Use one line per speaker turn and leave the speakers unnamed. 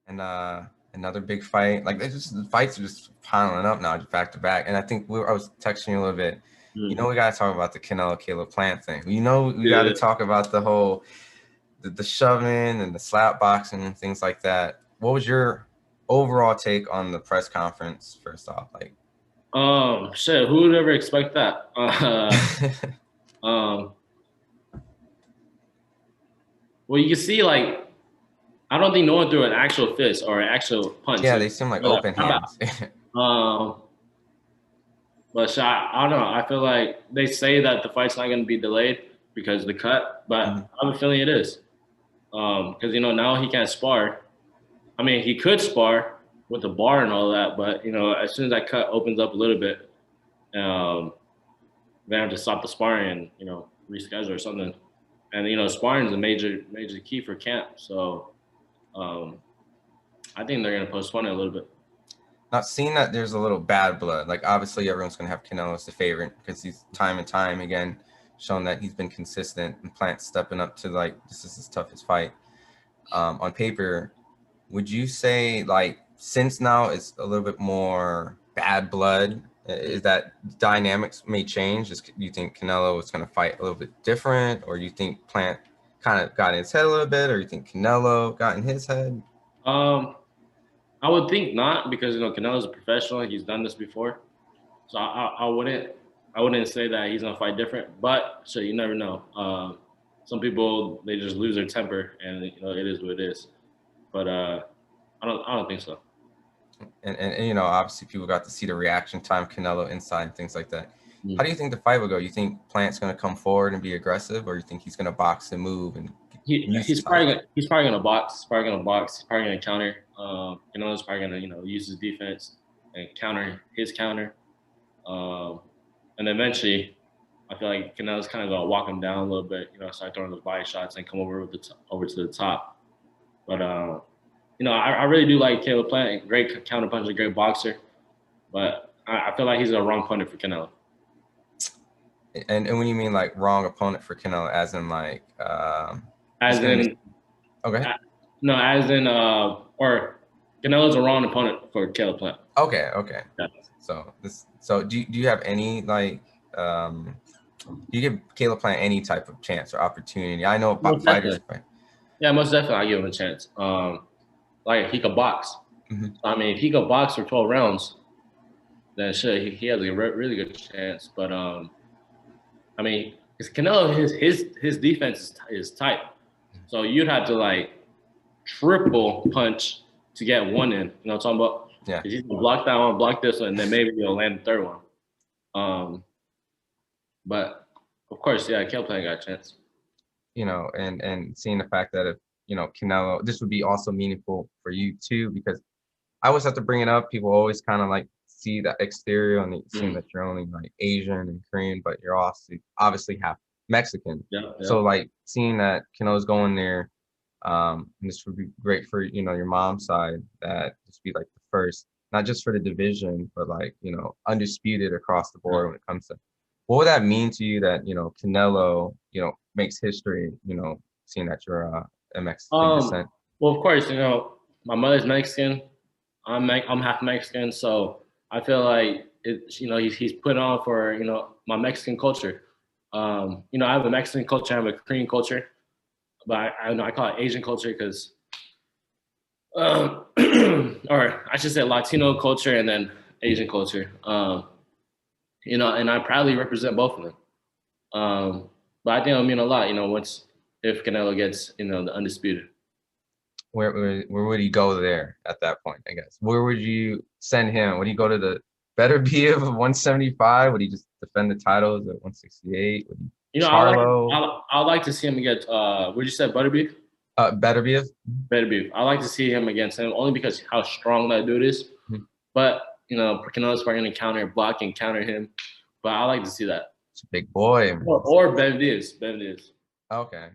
and another big fight. Like the fights are just piling up now, back to back. And I think I was texting you a little bit. We got to talk about the Canelo Caleb Plant thing. We got to talk about the whole the shoving and the slap boxing and things like that. What was your overall take on the press conference? First off, like,
shit, who would ever expect that? Well, you can see, like, I don't think no one threw an actual fist or an actual punch.
Yeah, they seem like open hands.
But I don't know. I feel like they say that the fight's not going to be delayed because of the cut, but I have a feeling it is. Because, now he can't spar. I mean, he could spar with the bar and all that, but, as soon as that cut opens up a little bit, they have to stop the sparring and, reschedule or something. And, sparring is a major key for camp. So I think they're going to postpone it a little bit.
Not seeing that there's a little bad blood. Like, obviously, everyone's going to have Canelo as the favorite because he's time and time again shown that he's been consistent and Plant stepping up to, like, this is his toughest fight. On paper, would you say, like, since now it's a little bit more bad blood, is that dynamics may change? Do you think Canelo is going to fight a little bit different, or do you think Plant kind of got in his head a little bit, or you think Canelo got in his head?
I would think not, because Canelo's a professional. He's done this before, so I wouldn't say that he's gonna fight different. But so you never know. Some people, they just lose their temper, and it is what it is. But I don't think so.
And obviously people got to see the reaction time Canelo inside and things like that. How do you think the fight will go? You think Plant's going to come forward and be aggressive, or you think he's going to box and move and
he's probably gonna box. He's probably gonna counter. He's probably gonna use his defense and counter his counter. And eventually, I feel like Canelo's kind of gonna walk him down a little bit. Start throwing those body shots and come over over to the top. But I really do like Caleb Plant. Great counter puncher, great boxer. But I feel like he's a wrong opponent for Canelo.
And when you mean like wrong opponent for Canelo, as in like
as in
okay,
no, as in or Canelo's a wrong opponent for Caleb Plant.
Okay.
Yeah.
So do you have any like do you give Caleb Plant any type of chance or opportunity? I know about fighters.
Yeah, most definitely I give him a chance. Like, he could box. I mean, if he could box for 12 rounds, then sure, he has a really good chance. But I mean, Canelo, his defense is tight, so you'd have to like triple punch to get one in. You know what I'm talking about?
Yeah.
He's gonna block that one, block this one, and then maybe you'll land the third one. But of course, yeah, Caleb Plant got a chance.
And seeing the fact that if Canelo, this would be also meaningful for you too, because I always have to bring it up. People always kind of like see the exterior and seeing that you're only like Asian and Korean, but you're also obviously half Mexican.
Yeah.
So like seeing that Canelo's going there, and this would be great for your mom's side, that this would be like the first, not just for the division, but like undisputed across the board when it comes to. What would that mean to you that Canelo makes history? Seeing that you're a Mexican descent.
Well, of course, my mother's Mexican. I'm half Mexican, so I feel like he's put on for my Mexican culture. I have a Mexican culture, I have a Korean culture, but I call it Asian culture because, or I should say Latino culture and then Asian culture. And I proudly represent both of them. But I think it'll mean a lot, if Canelo gets the undisputed.
Where would he go there at that point, I guess? Where would you send him? Would he go to the better be of 175? Would he just defend the titles at 168?
I'd like to see him against would you say Butterbeef?
Beterbiev.
I like to see him against him only because how strong that dude is. But Canelo's probably going to block and counter him. But I like to see that.
It's a big boy.
Or Beterbiev.
Okay.